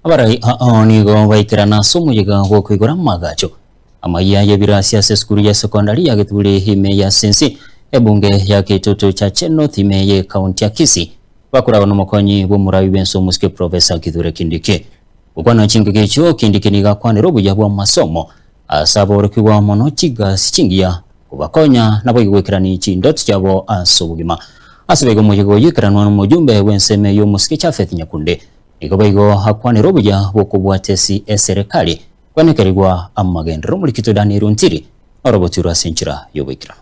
abarai aonigo baikirana somuyiga gwo kwigura magacho amaya yebirasi ase skuru ya sekondari ya Githuri hime ya Sensi ebunge ya Kitutu cha North hime ya kaunti ya Kisii bakuraga n'umukonyi b'umurayi benso musike Professor Kithure Kindiki ukwana chingike cyo Kindiki nigakwanira obuya bwa masomo asaborokirwa mono kiga sichingiya kubakonya nabo igwekirani chindot cyabo asobugima asabego muyigo yikiranwa n'umujumbe w'enseme yo musike cha Faith Nyakunde ikobayigo hakwanira obuya bwokubwatesi eserikali kwanekerigwa amagendero muri Kito Daniel Ntiri orobotura senchira yobekira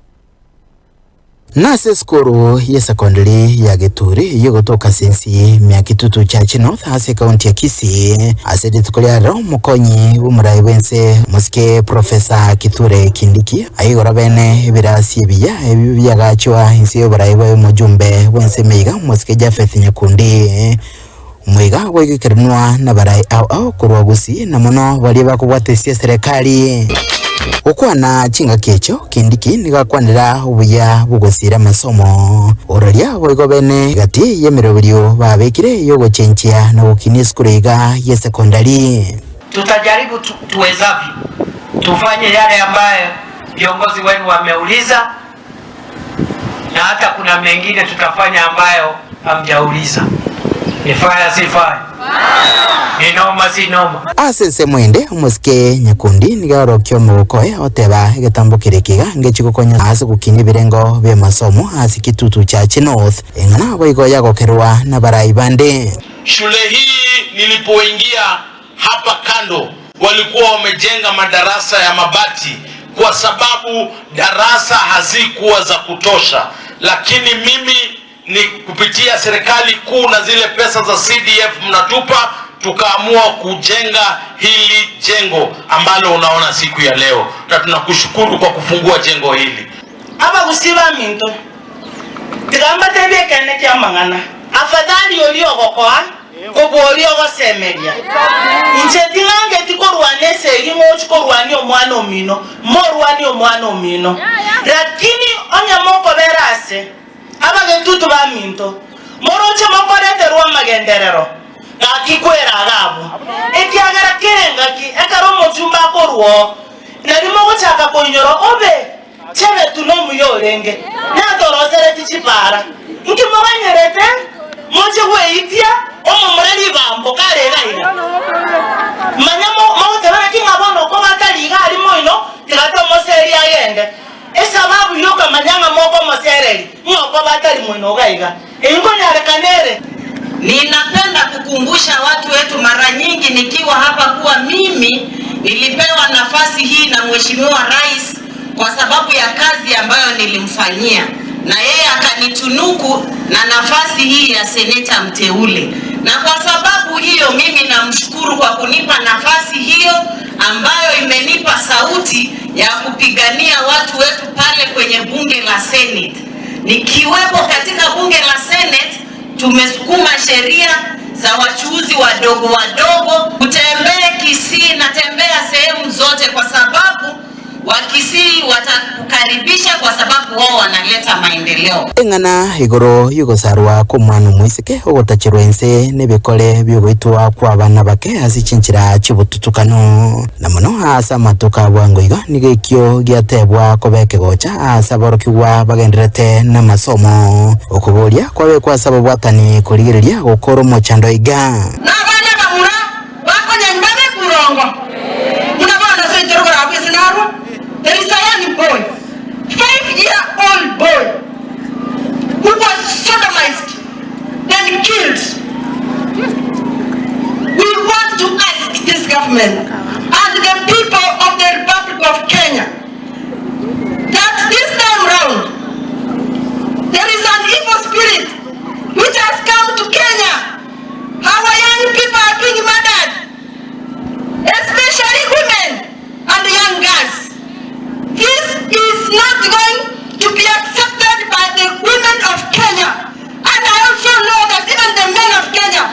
nase skuru ya sekondari ya Githuri yogotoka Sensi mya Kitutu cha North ase kaunti ya Kisii ase tukuliaro mukonyi w'umurayi wense musike Professor Kithure Kindiki ayigora bene birasi biya gachwa insi y'uburayi bwa mujumbe wense meiga musike ja Faith Nyakundi mwiga wegikiranwa n'abarayi au kurwagusi na muno bali bakubwatesia serikali ukwana chinga kecho Kindiki nigakwanira ubuya bugosira masomo oralia boigo bene gati yemerobiryo babekire yogo chenchia na ukini skuriga ya sekondari. Tutajaribu tuwezavyo tufanye yale ambayo viongozi wenu wameuliza, na hata kuna mengine tutafanya ambayo hamjauliza. Nifaya sifaya inoma sinoma asese mwende musike Nyakundi nigarokyo mukoye oteba getambo kirekiga ngechikokonya ase gukini birengo bya masomo ase Kitutu cha North engana boigo yagokerwa na barayi bande. Shule hii nilipoingia hapa kando walikuwa wamejenga madarasa ya mabati kwa sababu darasa hazikuwa za kutosha, lakini mimi ni kupitia serikali kuu na zile pesa za CDF mnatupa tukaamua kujenga hili jengo ambalo unaona siku ya leo, na tunakushukuru kwa kufungua jengo hili. Aba gusiba minto tigamba tebe kene kya mangana afadhali oliogokoa koboliogo semeria inche tingange tikorwane segi mochikorwani omwana omino morwani omwana omino lakini onyamoko berase abagentutu ba minto moroche mokorete rwa magenderero akikwera agabo ekiagara kerenga ki ekaro mochumba korwo narimo guchaka koinyoro obe chebe tuno muyorenge nadorozere tichipara nki mobanyerete moche weitia omumureri bambo karega ira manyamo mawutebana kingabono ko bataliga ali moino tigato moseri agende esababu yoka manyanga moko mosereri ngoko batali moino gaiga ingo nyarekanere. Ninapenda kukumbusha watu wetu mara nyingi nikiwa hapa kuwa mimi nilipewa nafasi hii na Mheshimiwa Rais kwa sababu ya kazi ambayo nilimfanyia, na yeye akanitunuku na nafasi hii ya seneta mteule, na kwa sababu hiyo mimi namshukuru kwa kunipa nafasi hiyo ambayo imenipa sauti ya kupigania watu wetu pale kwenye bunge la Senate. Nikiwepo katika bunge la Senate tumesukuma sheria za wachuuzi wadogo wadogo kutembea Kisii na tembea sehemu zote, kwa sababu Wakisii watakukaribisha kwa sababu wao wanaleta maendeleo. Engana igoro yugosarwa ko mwana mwisike ogotachirwa ense nebikole byogwitwa kwa bana bake asichinchira chibututukano na muno asa matuka bwangoiga nigekyo gyatebwa kobeke gocha asaborokirwa bagenderete na masomo okuboria kwabe kwa sababu atani kurigireria gukoro mochando iga na bana bamura bakonya ngane kurongo unabona sentero bara bisinaro. There is a young boy, 5-year-old boy, who was sodomized, then killed. We want to ask this government and the people of the Republic of Kenya that this time round, there is an evil spirit which has come to Kenya. Our young people are being murdered, especially women and young girls. This is not going to be accepted by the women of Kenya, and I also know that even the men of Kenya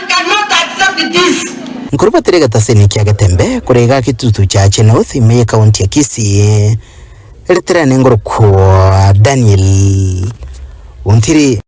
cannot accept this. Nkuruba terega taseni kia gatembe kurega Kitutu cha North ime kaunti ya Kisii. Eritrea nengoro kwa Daniel Ntiri.